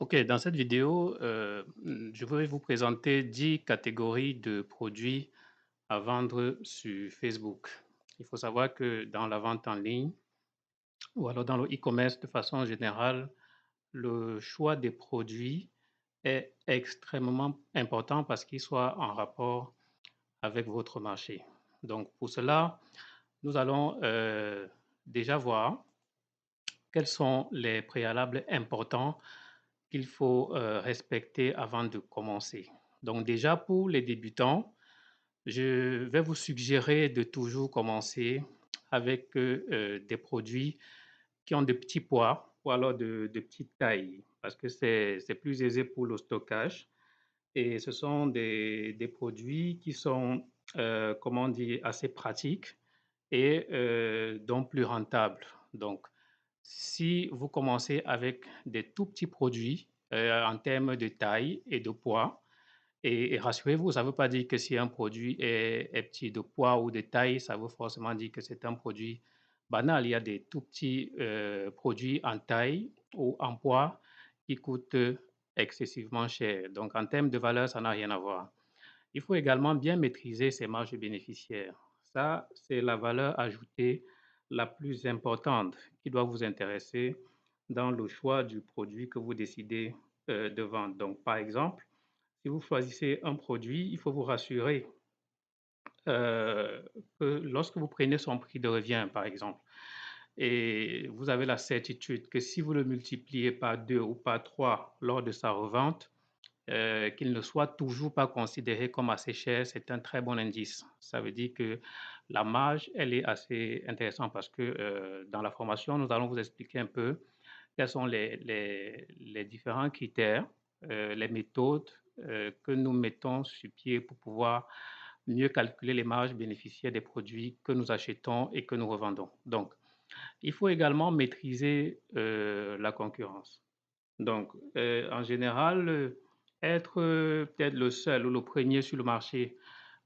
OK, dans cette vidéo, je voudrais vous présenter 10 catégories de produits à vendre sur Facebook. Il faut savoir que dans la vente en ligne ou alors dans le e-commerce de façon générale, le choix des produits est extrêmement important parce qu'il soit en rapport avec votre marché. Donc pour cela, nous allons, déjà voir quels sont les préalables importants qu'il faut, respecter avant de commencer? Donc déjà pour les débutants, je vais vous suggérer de toujours commencer avec, des produits qui ont de petits poids ou alors de petite taille parce que c'est plus aisé pour le stockage et ce sont des produits qui sont, comment dire? Assez pratiques et donc plus rentables. Donc si vous commencez avec des tout petits produits, en termes de taille et de poids et rassurez-vous, ça ne veut pas dire que si un produit est petit de poids ou de taille, ça veut forcément dire que c'est un produit banal. Il y a des tout petits, produits en taille ou en poids qui coûtent excessivement cher. Donc en termes de valeur, ça n'a rien à voir. Il faut également bien maîtriser ses marges bénéficiaires. Ça, c'est la valeur ajoutée la plus importante qui doit vous intéresser dans le choix du produit que vous décidez, de vendre. Donc, par exemple, si vous choisissez un produit, il faut vous rassurer, heu, que lorsque vous prenez son prix de revient, par exemple, et vous avez la certitude que si vous le multipliez par 2 ou par 3 lors de sa revente, qu'il ne soit toujours pas considéré comme assez cher, c'est un très bon indice. Ça veut dire que la marge, elle est assez intéressante parce que, dans la formation, nous allons vous expliquer un peu quels sont les différents critères, les méthodes, que nous mettons sur pied pour pouvoir mieux calculer les marges bénéficiaires des produits que nous achetons et que nous revendons. Donc, il faut également maîtriser, la concurrence. Donc, en général, être, peut-être le seul ou le premier sur le marché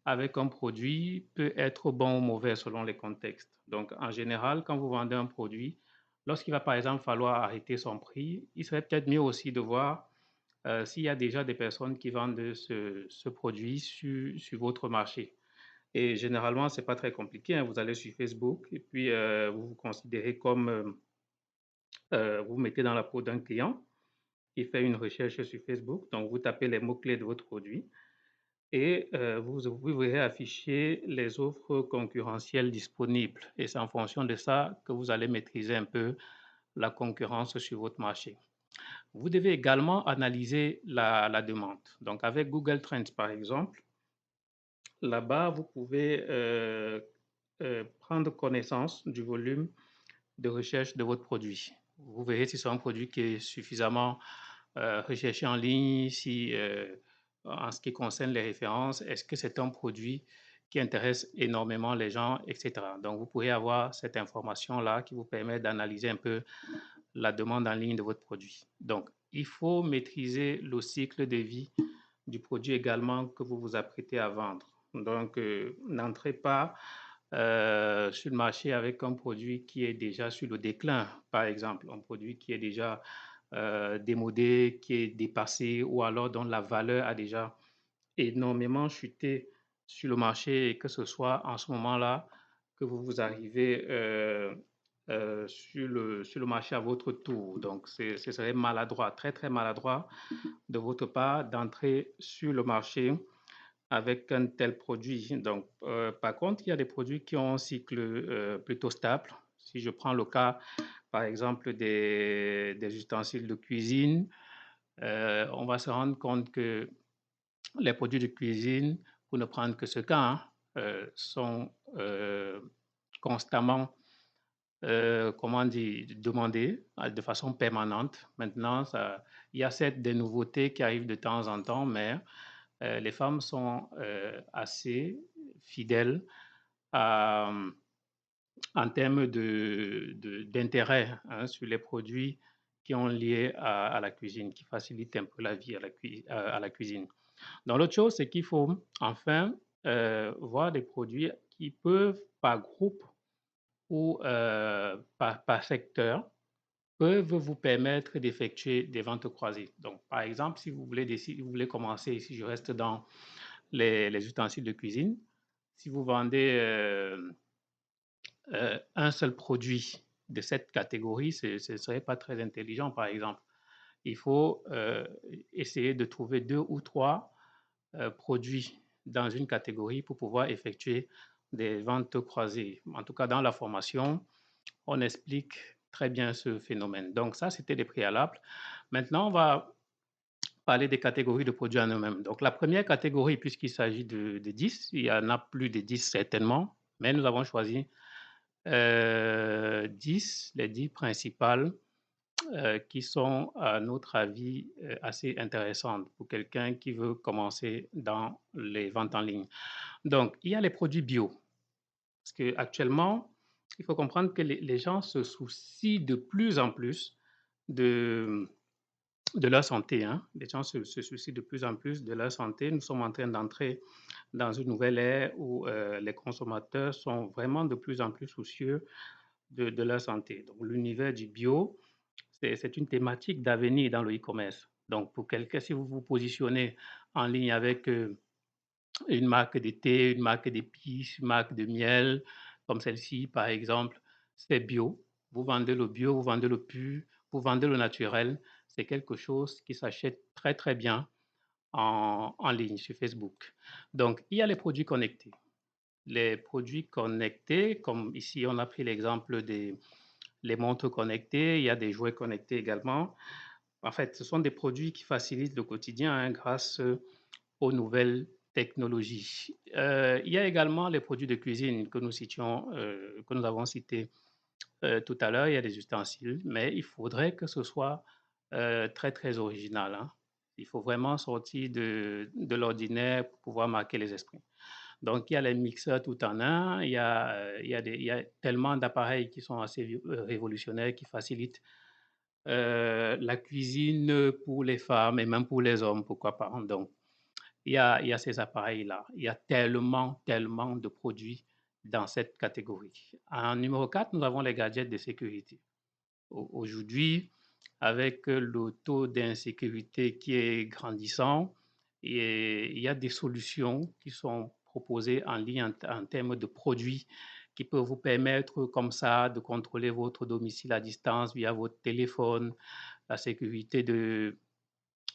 avec un produit peut être bon ou mauvais selon les contextes. Donc, en général, quand vous vendez un produit, lorsqu'il va par exemple falloir arrêter son prix, il serait peut-être mieux aussi de voir, s'il y a déjà des personnes qui vendent ce produit sur votre marché. Et généralement, c'est pas très compliqué, hein. Vous allez sur Facebook et puis, vous vous considérez comme, vous vous mettez dans la peau d'un client qui fait une recherche sur Facebook. Donc, vous tapez les mots-clés de votre produit et vous verrez afficher les offres concurrentielles disponibles. Et c'est en fonction de ça que vous allez maîtriser un peu la concurrence sur votre marché. Vous devez également analyser la demande. Donc, avec Google Trends, par exemple, là-bas, vous pouvez prendre connaissance du volume de recherche de votre produit. Vous verrez si c'est un produit qui est suffisamment recherché en ligne, si en ce qui concerne les références, est-ce que c'est un produit qui intéresse énormément les gens, etc. Donc, vous pourrez avoir cette information-là qui vous permet d'analyser un peu la demande en ligne de votre produit. Donc, il faut maîtriser le cycle de vie du produit également que vous vous apprêtez à vendre. Donc, n'entrez pas sur le marché avec un produit qui est déjà sur le déclin, par exemple, un produit qui est déjà démodé, qui est dépassé ou alors dont la valeur a déjà énormément chuté sur le marché et que ce soit en ce moment-là que vous arrivez sur le marché à votre tour. Donc, ce serait maladroit, très, très maladroit de votre part d'entrer sur le marché avec un tel produit. Donc, par contre, il y a des produits qui ont un cycle plutôt stable. Si je prends le cas, par exemple, des ustensiles de cuisine, on va se rendre compte que les produits de cuisine, pour ne prendre que ce cas, hein, sont constamment, comment dire, demandés de façon permanente. Maintenant, il y a certes des nouveautés qui arrivent de temps en temps, mais les femmes sont assez fidèles à, en termes d'intérêt hein, sur les produits qui ont lié à la cuisine, qui facilitent un peu la vie à la cuisine. Donc l'autre chose, c'est qu'il faut enfin voir des produits qui peuvent, par groupe ou par secteur, peuvent vous permettre d'effectuer des ventes croisées. Donc, par exemple, si vous voulez, vous voulez commencer, si je reste dans les ustensiles de cuisine, si vous vendez un seul produit de cette catégorie, ce ne serait pas très intelligent, par exemple. Il faut essayer de trouver deux ou trois produits dans une catégorie pour pouvoir effectuer des ventes croisées. En tout cas, dans la formation, on explique très bien ce phénomène. Donc ça, c'était les préalables. Maintenant, on va parler des catégories de produits en eux-mêmes. Donc la première catégorie, puisqu'il s'agit de 10, il y en a plus de 10 certainement, mais nous avons choisi 10, les 10 principales qui sont, à notre avis, assez intéressantes pour quelqu'un qui veut commencer dans les ventes en ligne. Donc, il y a les produits bio, parce qu'actuellement, il faut comprendre que les gens se soucient de plus en plus de, de leur santé. Hein. Les gens se soucient de plus en plus de leur santé. Nous sommes en train d'entrer dans une nouvelle ère où les consommateurs sont vraiment de plus en plus soucieux de leur santé. Donc, l'univers du bio, c'est une thématique d'avenir dans le e-commerce. Donc, pour quelqu'un, si vous vous positionnez en ligne avec une marque de thé, une marque d'épices, une marque de miel, comme celle-ci, par exemple, c'est bio. Vous vendez le bio, vous vendez le pur, vous vendez le naturel. C'est quelque chose qui s'achète très, très bien en ligne sur Facebook. Donc, il y a les produits connectés. Les produits connectés, comme ici, on a pris l'exemple des les montres connectées, il y a des jouets connectés également. En fait, ce sont des produits qui facilitent le quotidien hein, grâce aux nouvelles technologies. Il y a également les produits de cuisine que nous avons cités tout à l'heure. Il y a des ustensiles, mais il faudrait que ce soit très, très original. Hein. Il faut vraiment sortir de l'ordinaire pour pouvoir marquer les esprits. Donc, il y a les mixeurs tout en un, il y a tellement d'appareils qui sont assez révolutionnaires, qui facilitent la cuisine pour les femmes et même pour les hommes, pourquoi pas. Donc, il y a ces appareils-là. Il y a tellement, tellement de produits dans cette catégorie. En numéro 4, nous avons les gadgets de sécurité. Aujourd'hui, avec le taux d'insécurité qui est grandissant, et il y a des solutions qui sont proposées en ligne en termes de produits qui peuvent vous permettre comme ça de contrôler votre domicile à distance via votre téléphone, la sécurité de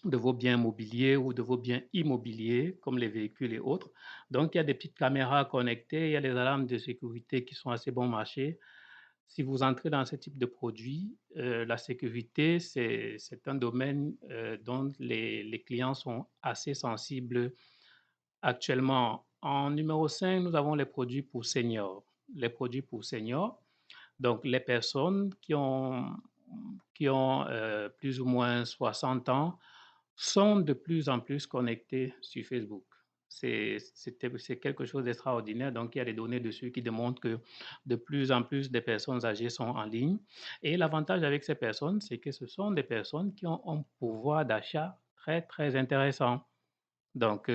vos biens mobiliers ou de vos biens immobiliers, comme les véhicules et autres. Donc, il y a des petites caméras connectées, il y a les alarmes de sécurité qui sont assez bon marché. Si vous entrez dans ce type de produit, la sécurité, c'est un domaine dont les clients sont assez sensibles actuellement. En numéro 5, nous avons les produits pour seniors. Les produits pour seniors, donc les personnes qui ont plus ou moins 60 ans sont de plus en plus connectés sur Facebook. C'est quelque chose d'extraordinaire. Donc, il y a des données dessus qui démontrent que de plus en plus de personnes âgées sont en ligne. Et l'avantage avec ces personnes, c'est que ce sont des personnes qui ont un pouvoir d'achat très, très intéressant. Donc,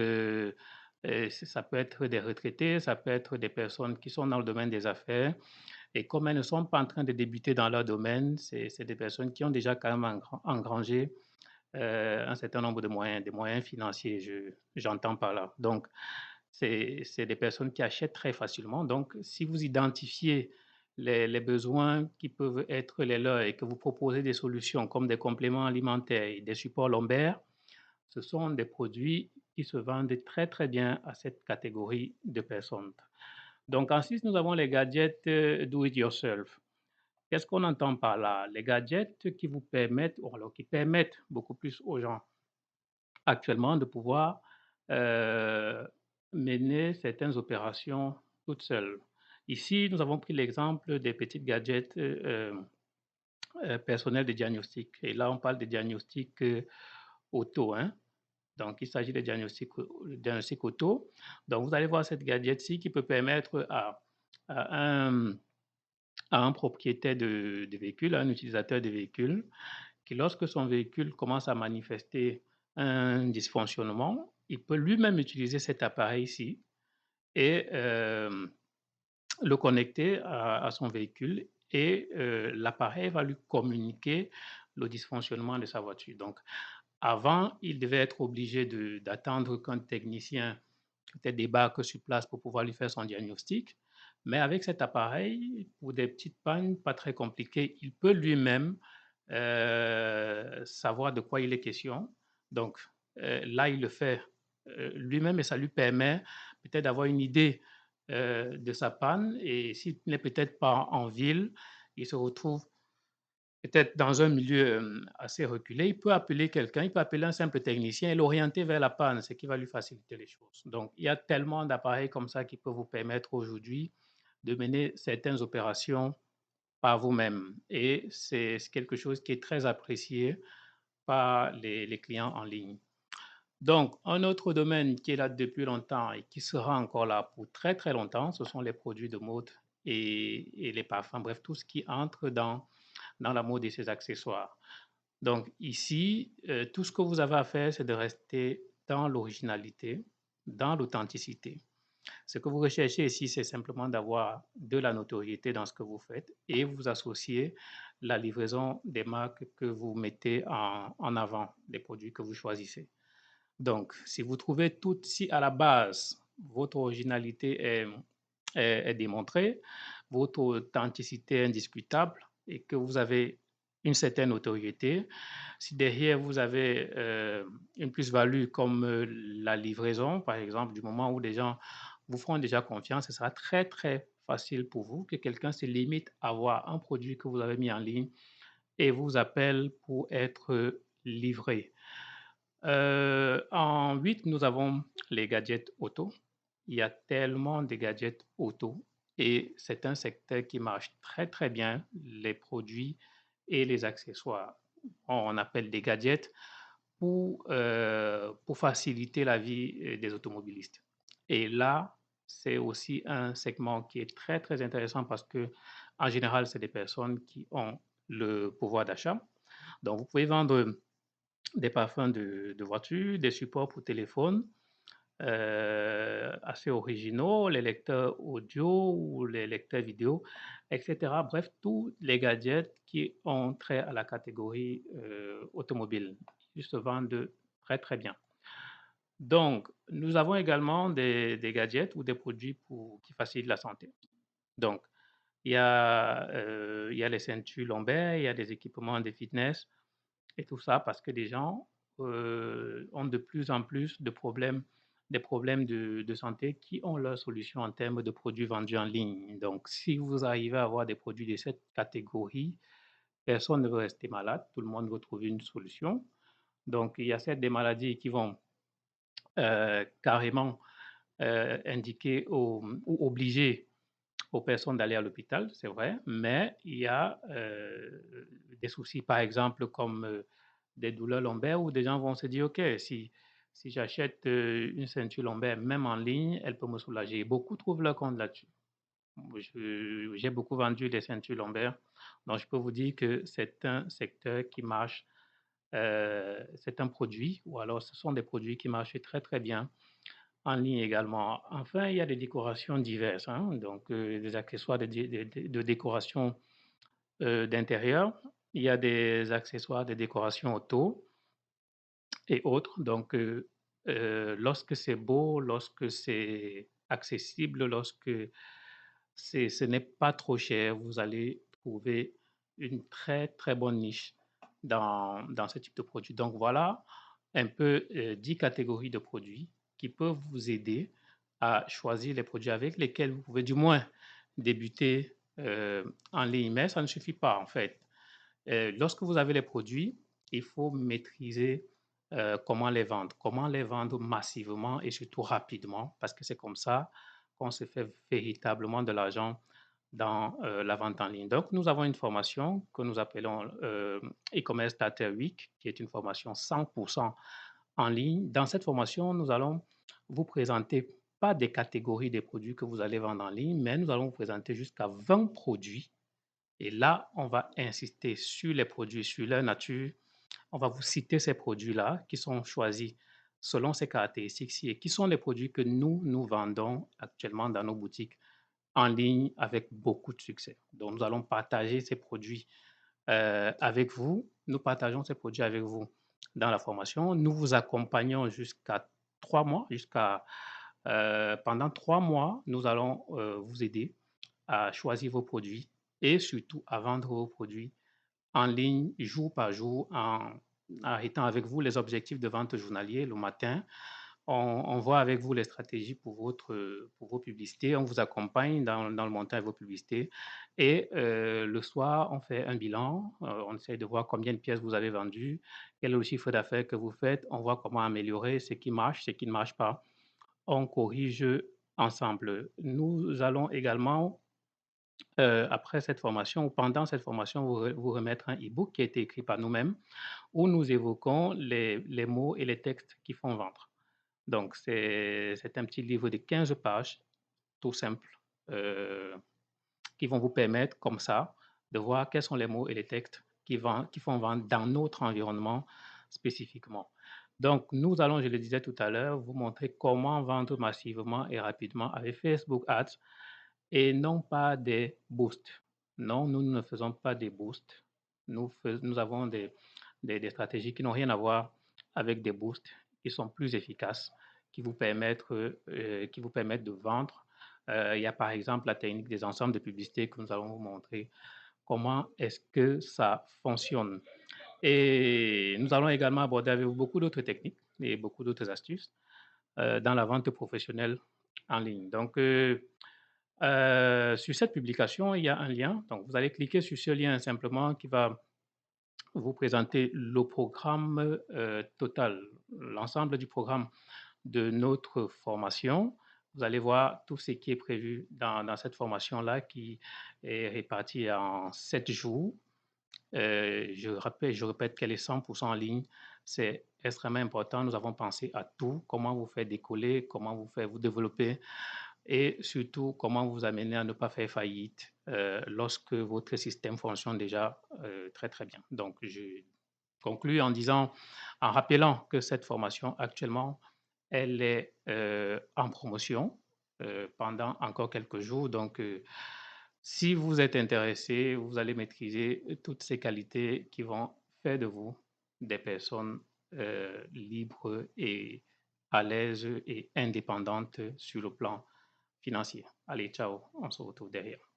ça peut être des retraités, ça peut être des personnes qui sont dans le domaine des affaires. Et comme elles ne sont pas en train de débuter dans leur domaine, c'est des personnes qui ont déjà quand même engrangé un certain nombre de moyens, des moyens financiers, j'entends par là. Donc, c'est des personnes qui achètent très facilement. Donc, si vous identifiez les besoins qui peuvent être les leurs et que vous proposez des solutions comme des compléments alimentaires et des supports lombaires, ce sont des produits qui se vendent très, très bien à cette catégorie de personnes. Donc, ensuite, nous avons les gadgets do it yourself. Qu'est-ce qu'on entend par là? Les gadgets qui vous permettent, ou alors qui permettent beaucoup plus aux gens actuellement de pouvoir euh, mener certaines opérations toutes seules. Ici, nous avons pris l'exemple des petits gadgets personnels de diagnostic. Et là, on parle de diagnostic auto. Hein. Donc, il s'agit de diagnostic auto. Donc, vous allez voir cette gadget-ci qui peut permettre à un, à un propriétaire de véhicule, à un utilisateur de véhicule, que lorsque son véhicule commence à manifester un dysfonctionnement, il peut lui-même utiliser cet appareil-ci et le connecter à son véhicule et l'appareil va lui communiquer le dysfonctionnement de sa voiture. Donc, avant, il devait être obligé d'attendre qu'un technicien peut-être débarque sur place pour pouvoir lui faire son diagnostic. Mais avec cet appareil, pour des petites pannes pas très compliquées, il peut lui-même savoir de quoi il est question. Donc là, il le fait lui-même et ça lui permet peut-être d'avoir une idée de sa panne. Et s'il n'est peut-être pas en ville, il se retrouve peut-être dans un milieu assez reculé, il peut appeler quelqu'un, il peut appeler un simple technicien et l'orienter vers la panne, ce qui va lui faciliter les choses. Donc, il y a tellement d'appareils comme ça qui peuvent vous permettre aujourd'hui de mener certaines opérations par vous-même. Et c'est quelque chose qui est très apprécié par les clients en ligne. Donc, un autre domaine qui est là depuis longtemps et qui sera encore là pour très très longtemps, ce sont les produits de mode et les parfums, bref, tout ce qui entre dans la mode et ses accessoires. Donc ici, tout ce que vous avez à faire, c'est de rester dans l'originalité, dans l'authenticité. Ce que vous recherchez ici, c'est simplement d'avoir de la notoriété dans ce que vous faites et vous associez la livraison des marques que vous mettez en avant, les produits que vous choisissez. Donc, si vous trouvez tout, si à la base, votre originalité est démontrée, votre authenticité est indiscutable et que vous avez une certaine notoriété, si derrière vous avez une plus-value comme la livraison, par exemple, du moment où des gens vous feront déjà confiance, ce sera très, très facile pour vous que quelqu'un se limite à voir un produit que vous avez mis en ligne et vous appelle pour être livré. En 8, nous avons les gadgets auto. Il y a tellement de gadgets auto et c'est un secteur qui marche très, très bien, les produits et les accessoires. On appelle des gadgets pour faciliter la vie des automobilistes. Et là, c'est aussi un segment qui est très, très intéressant parce que, en général, c'est des personnes qui ont le pouvoir d'achat. Donc, vous pouvez vendre des parfums de voiture, des supports pour téléphone assez originaux, les lecteurs audio ou les lecteurs vidéo, etc. Bref, tous les gadgets qui ont trait à la catégorie automobile. Ils se vendent très très bien. Donc, nous avons également des gadgets ou des produits qui facilitent la santé. Donc, il y a les ceintures lombaires, il y a des équipements de fitness, et tout ça parce que des gens ont de plus en plus de problèmes, des problèmes de santé qui ont leur solution en termes de produits vendus en ligne. Donc, si vous arrivez à avoir des produits de cette catégorie, personne ne veut rester malade, tout le monde veut trouver une solution. Donc, il y a certes des maladies qui vont carrément indiquer ou obliger aux personnes d'aller à l'hôpital, c'est vrai, mais il y a des soucis, par exemple, comme des douleurs lombaires où des gens vont se dire, OK, si j'achète une ceinture lombaire, même en ligne, elle peut me soulager. Beaucoup trouvent leur compte là-dessus. J'ai beaucoup vendu des ceintures lombaires, donc je peux vous dire que c'est un secteur qui marche, c'est un produit, ou alors ce sont des produits qui marchent très très bien en ligne également. Enfin, il y a des décorations diverses, hein, donc des accessoires de décoration d'intérieur. Il y a des accessoires de décoration auto et autres. Donc, lorsque c'est beau, lorsque c'est accessible, lorsque ce n'est pas trop cher, vous allez trouver une très, très bonne niche dans ce type de produit. Donc, voilà un peu 10 catégories de produits qui peuvent vous aider à choisir les produits avec lesquels vous pouvez du moins débuter en ligne. Mais ça ne suffit pas, en fait. Lorsque vous avez les produits, il faut maîtriser comment les vendre massivement et surtout rapidement, parce que c'est comme ça qu'on se fait véritablement de l'argent dans la vente en ligne. Donc, nous avons une formation que nous appelons e-commerce Starter Week, qui est une formation 100% en ligne. Dans cette formation, nous allons vous présenter pas des catégories des produits que vous allez vendre en ligne, mais nous allons vous présenter jusqu'à 20 produits et là, on va insister sur les produits, sur leur nature. On va vous citer ces produits-là qui sont choisis selon ces caractéristiques-ci et qui sont les produits que nous vendons actuellement dans nos boutiques en ligne avec beaucoup de succès. Donc, nous allons partager ces produits avec vous. Nous partageons ces produits avec vous dans la formation. Nous vous accompagnons jusqu'à 3 mois, pendant 3 mois, nous allons vous aider à choisir vos produits et surtout à vendre vos produits en ligne jour par jour en arrêtant avec vous les objectifs de vente journaliers le matin. On voit avec vous les stratégies pour vos publicités. On vous accompagne dans le montant de vos publicités. Et le soir, on fait un bilan. On essaie de voir combien de pièces vous avez vendues, quel est le chiffre d'affaires que vous faites. On voit comment améliorer ce qui marche, ce qui ne marche pas. On corrige ensemble. Nous allons également après cette formation ou pendant cette formation, vous remettre un e-book qui a été écrit par nous-mêmes, où nous évoquons les mots et les textes qui font vendre. Donc, c'est un petit livre de 15 pages, tout simple, euh, qui vont vous permettre, comme ça, de voir quels sont les mots et les textes qui font vendre dans notre environnement spécifiquement. Donc, nous allons, je le disais tout à l'heure, vous montrer comment vendre massivement et rapidement avec Facebook Ads et non pas des boosts. Non, nous ne faisons pas des boosts. Nous avons des stratégies qui n'ont rien à voir avec des boosts, qui sont plus efficaces, qui vous permettent de vendre. Il y a par exemple la technique des ensembles de publicité que nous allons vous montrer. Comment est-ce que ça fonctionne? Et nous allons également aborder avec vous beaucoup d'autres techniques et beaucoup d'autres astuces dans la vente professionnelle en ligne. Donc, sur cette publication, il y a un lien. Donc, vous allez cliquer sur ce lien simplement qui va vous présenter le programme total, l'ensemble du programme de notre formation. Vous allez voir tout ce qui est prévu dans cette formation-là qui est répartie en 7 jours. Je répète qu'elle est 100% en ligne. C'est extrêmement important. Nous avons pensé à tout, comment vous faire décoller, comment vous faire vous développer et surtout comment vous amener à ne pas faire faillite lorsque votre système fonctionne déjà très très bien. Donc, je conclue en rappelant que cette formation actuellement, elle est en promotion pendant encore quelques jours. Donc, si vous êtes intéressé, vous allez maîtriser toutes ces qualités qui vont faire de vous des personnes libres et à l'aise et indépendantes sur le plan financier. Allez, ciao, on se retrouve derrière.